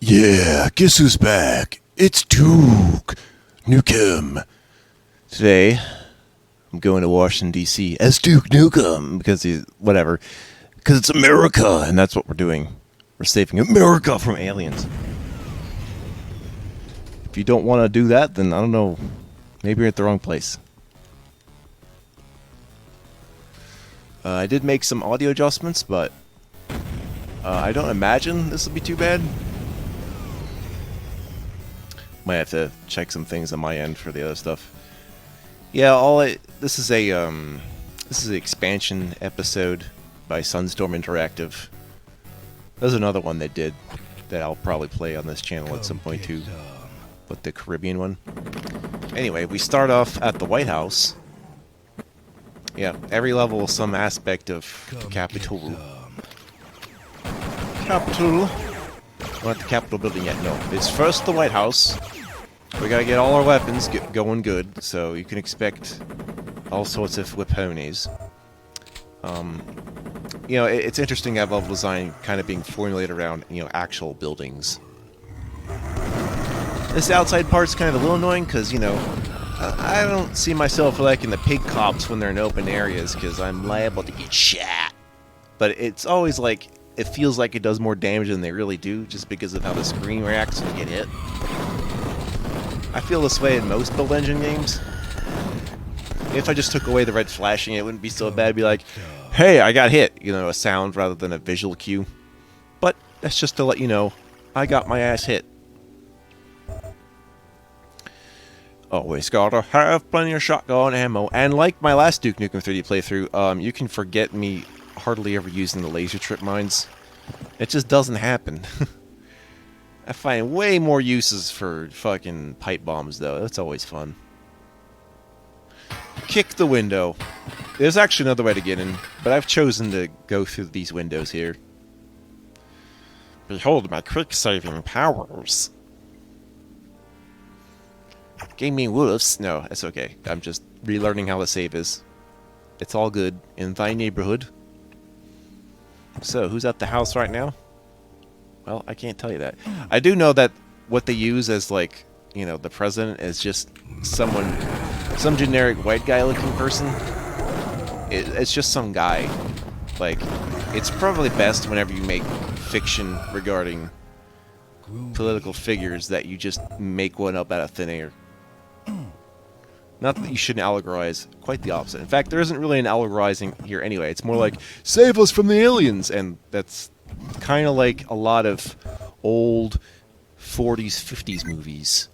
Yeah, guess who's back? It's Duke Nukem. Today, I'm going to Washington, D.C. as Duke Nukem because whatever. Because it's America, and that's what we're doing. We're saving America from aliens. If you don't want to do that, then I don't know. Maybe you're at the wrong place. I did make some audio adjustments, but I don't imagine this will be too bad. Might have to check some things on my end for the other stuff. Yeah, this is an expansion episode by Sunstorm Interactive. There's another one they did that I'll probably play on this channel at some point too, but the Caribbean one. Anyway, we start off at the White House. Yeah, every level is some aspect of the Capitol. Capitol. We're not the Capitol building yet, no. It's first the White House. We gotta get all our weapons going good, so you can expect all sorts of weaponies. You know, it's interesting to have level design kind of being formulated around, you know, actual buildings. This outside part's kind of a little annoying because, you know, I don't see myself liking the pig cops when they're in open areas because I'm liable to get shot. But it's always like, it feels like it does more damage than they really do just because of how the screen reacts when you get hit. I feel this way in most build engine games. If I just took away the red flashing, it wouldn't be so bad. It'd be like, hey, I got hit. You know, a sound rather than a visual cue. But that's just to let you know, I got my ass hit. Always gotta have plenty of shotgun ammo. And like my last Duke Nukem 3D playthrough, you can forget me hardly ever using the laser trip mines. It just doesn't happen. I find way more uses for fucking pipe bombs, though. That's always fun. Kick the window. There's actually another way to get in, but I've chosen to go through these windows here. Behold my quick-saving powers. Gaming wolves. No, that's okay. I'm just relearning how the save is. It's all good in thy neighborhood. So, who's at the house right now? Well, I can't tell you that. I do know that what they use as, like, you know, the president is just some generic white guy looking person. It's just some guy. Like, it's probably best whenever you make fiction regarding political figures that you just make one up out of thin air. Not that you shouldn't allegorize, quite the opposite. In fact, there isn't really an allegorizing here anyway. It's more like, save us from the aliens! And that's kind of like a lot of old 40s, 50s movies.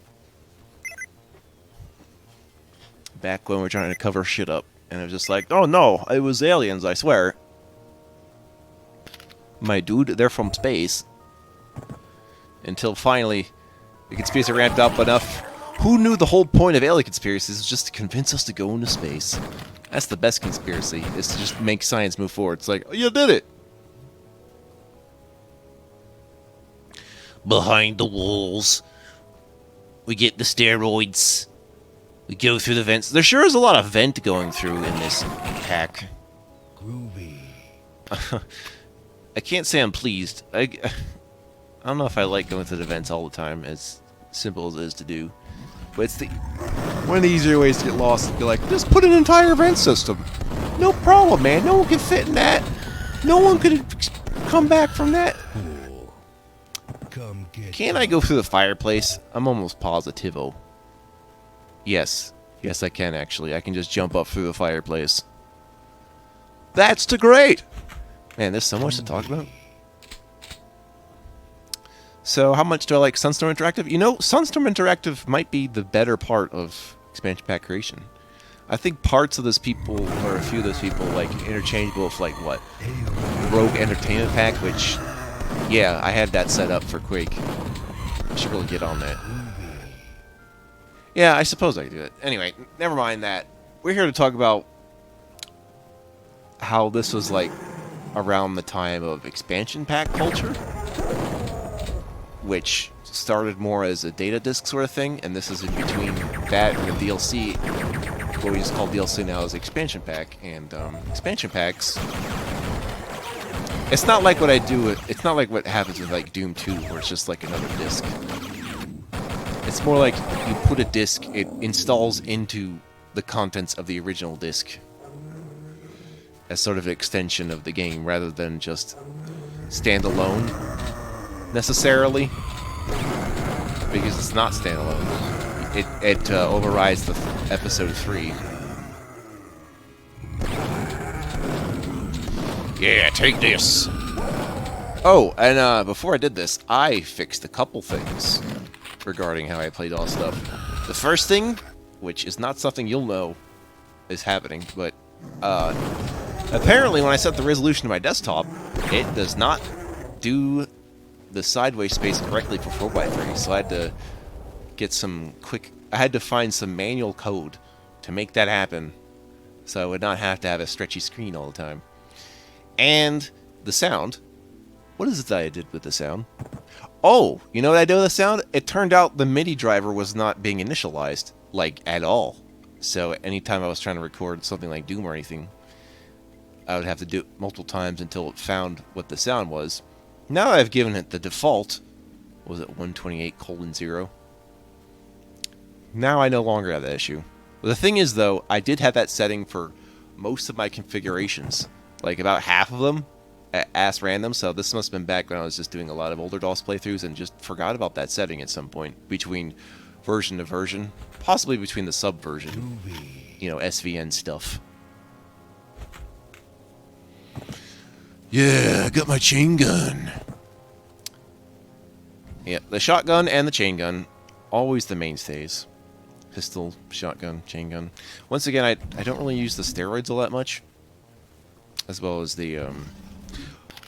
Back when we were trying to cover shit up. And it was just like, oh no, it was aliens, I swear. My dude, they're from space. Until finally, the conspiracy ramped up enough. Who knew the whole point of alien conspiracies is just to convince us to go into space? That's the best conspiracy, is to just make science move forward. It's like, oh, you did it! Behind the walls, we get the steroids. We go through the vents. There sure is a lot of vent going through in this pack. Groovy. I can't say I'm pleased. I don't know if I like going through the vents all the time, as simple as it is to do. But it's one of the easier ways to get lost is be like, just put an entire vent system. No problem, man. No one can fit in that. No one could come back from that. Cool. Come get Can I go through the fireplace? I'm almost positivo. Yes. Yes, I can, actually. I can just jump up through the fireplace. That's too great! Man, there's so much to talk about. So, how much do I like Sunstorm Interactive? You know, Sunstorm Interactive might be the better part of expansion pack creation. I think parts of those people, or a few of those people, like, interchangeable with, like, what? Rogue Entertainment Pack, which, yeah, I had that set up for Quake. I should really get on that. Yeah, I suppose I could do it. Anyway, never mind that. We're here to talk about how this was, like, around the time of expansion pack culture, which started more as a data disk sort of thing, and this is in between that and the DLC. What we just call DLC now is expansion pack, and expansion packs It's not like what I do. It's not like what happens with like Doom 2, where it's just like another disc. It's more like you put a disc, it installs into the contents of the original disc as sort of an extension of the game, rather than just standalone necessarily, because it's not standalone. It overrides the episode 3. Yeah, take this. Oh, and before I did this, I fixed a couple things regarding how I played all stuff. The first thing, which is not something you'll know is happening, but apparently when I set the resolution to my desktop, it does not do the sideways space correctly for 4x3, so I had to get I had to find some manual code to make that happen, so I would not have to have a stretchy screen all the time. And the sound. What is it that I did with the sound? Oh, you know what I did with the sound? It turned out the MIDI driver was not being initialized, like, at all. So anytime I was trying to record something like Doom or anything, I would have to do it multiple times until it found what the sound was. Now that I've given it the default, was it 128:0? Now I no longer have that issue. But the thing is, though, I did have that setting for most of my configurations. Like, about half of them at ass random, so this must have been back when I was just doing a lot of older DOS playthroughs and just forgot about that setting at some point between version to version, possibly between the subversion, you know, SVN stuff. Yeah, I got my chain gun. Yeah, the shotgun and the chain gun, always the mainstays. Pistol, shotgun, chain gun. Once again, I don't really use the steroids all that much, as well as the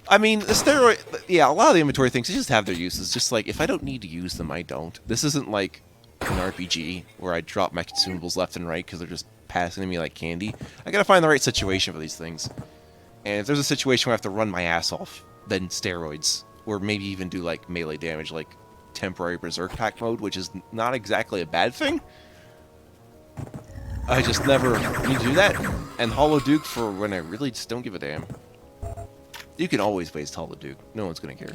I mean, the steroid, yeah, a lot of the inventory things, they just have their uses. Just like, if I don't need to use them, I don't. This isn't like an RPG where I drop my consumables left and right because they're just passing to me like candy. I gotta find the right situation for these things. And if there's a situation where I have to run my ass off, then steroids. Or maybe even do like melee damage, like temporary berserk pack mode, which is not exactly a bad thing. I just never need to do that. And Hollow Duke for when I really just don't give a damn. You can always waste Hollow Duke. No one's gonna care.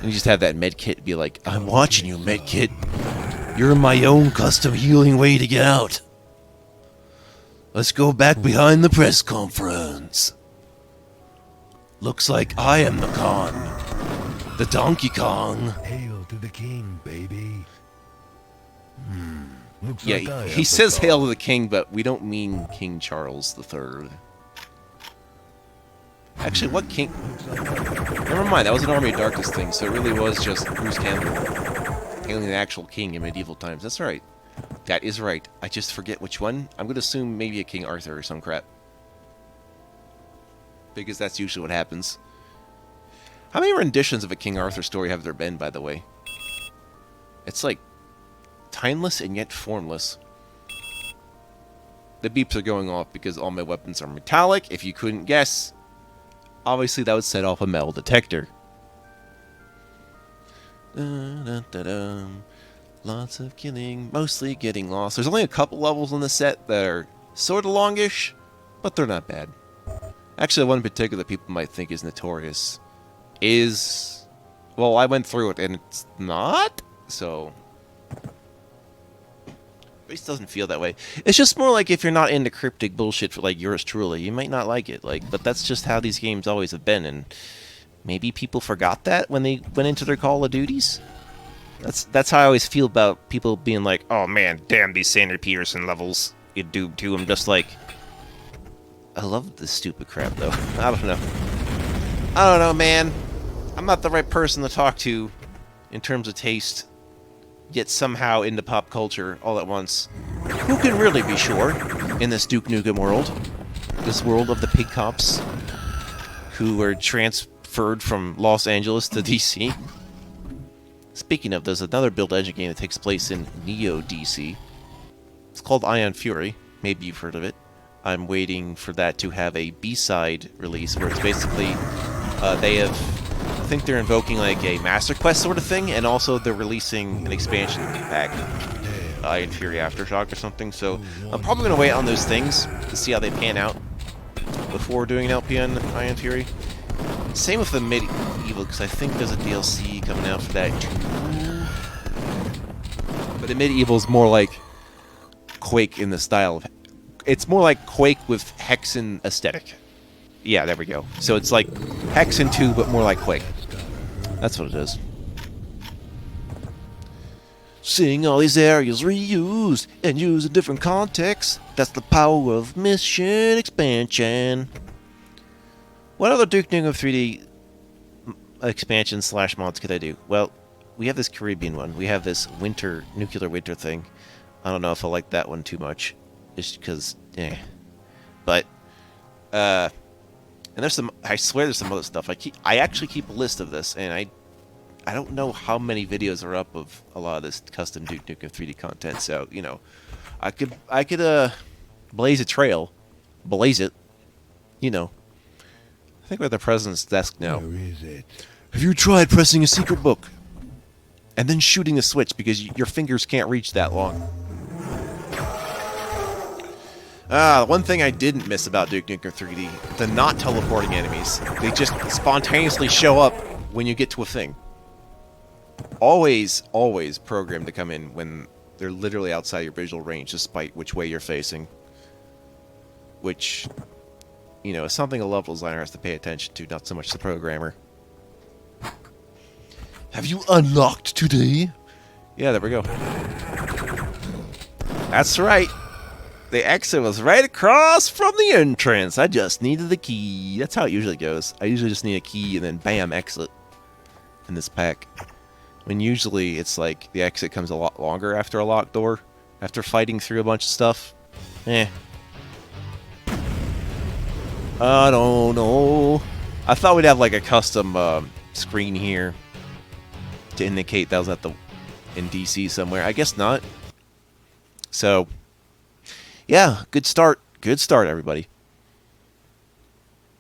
And you just have that med kit be like, I'm watching you, med kit. You're my own custom healing way to get out. Let's go back behind the press conference. Looks like I am the Khan. The Donkey Kong. Hail to the king, baby. Looks Yeah, like I he am says the hail Khan. to the king, but we don't mean King Charles III. Actually, what king? Never mind, that was an Army of Darkness thing, so it really was just Bruce Campbell hailing the actual king in medieval times. That's right. That is right. I just forget which one. I'm going to assume maybe a King Arthur or some crap. Because that's usually what happens. How many renditions of a King Arthur story have there been, by the way? It's like timeless and yet formless. The beeps are going off because all my weapons are metallic. If you couldn't guess, obviously that would set off a metal detector. Lots of killing, mostly getting lost. There's only a couple levels in the set that are sort of longish, but they're not bad. Actually, one in particular that people might think is notorious is... Well, I went through it and it's not, so... At least doesn't feel that way. It's just more like if you're not into cryptic bullshit for like yours truly, you might not like it. Like, but that's just how these games always have been, and maybe people forgot that when they went into their Call of Duties. That's how I always feel about people being like, "Oh man, damn these Sandra Peterson levels in Doom 2." I'm just like, I love this stupid crap though. I don't know, man. I'm not the right person to talk to in terms of taste. Yet somehow into pop culture all at once. Who can really be sure in this Duke Nukem world? This world of the pig cops who were transferred from Los Angeles to DC. Speaking of, there's another Build Engine game that takes place in Neo DC. It's called Ion Fury. Maybe you've heard of it. I'm waiting for that to have a B-side release where it's basically they have... I think they're invoking like a Master Quest sort of thing, and also they're releasing an expansion pack, Iron Fury Aftershock or something. So I'm probably gonna wait on those things to see how they pan out before doing an LP on Iron Fury. Same with the Medieval, because I think there's a DLC coming out for that too. But the Medieval is more like Quake in the style of... It's more like Quake with Hexen aesthetic. Yeah, there we go. So it's like Hexen 2, but more like Quake. That's what it is. Seeing all these areas reused and used in different contexts. That's the power of mission expansion. What other Duke Nukem 3D expansion slash mods could I do? Well, we have this Caribbean one. We have this nuclear winter thing. I don't know if I like that one too much. Just because, But, and there's some, I swear there's some other stuff. I actually keep a list of this, and I don't know how many videos are up of a lot of this custom Duke Nukem 3D content, so, you know, I could blaze a trail. Blaze it. You know. I think we're at the president's desk now. Where is it? Have you tried pressing a secret book? And then shooting a switch because your fingers can't reach that long. One thing I didn't miss about Duke Nukem 3D, the not teleporting enemies. They just spontaneously show up when you get to a thing. Always programmed to come in when they're literally outside your visual range, despite which way you're facing. Which, you know, is something a level designer has to pay attention to, not so much the programmer. Have you unlocked today? Yeah, there we go. That's right. The exit was right across from the entrance. I just needed the key. That's how it usually goes. I usually just need a key and then bam, exit in this pack. When usually it's like the exit comes a lot longer after a locked door, after fighting through a bunch of stuff. I don't know. I thought we'd have like a custom screen here to indicate that was in DC somewhere. I guess not. So, yeah, good start. Good start, everybody.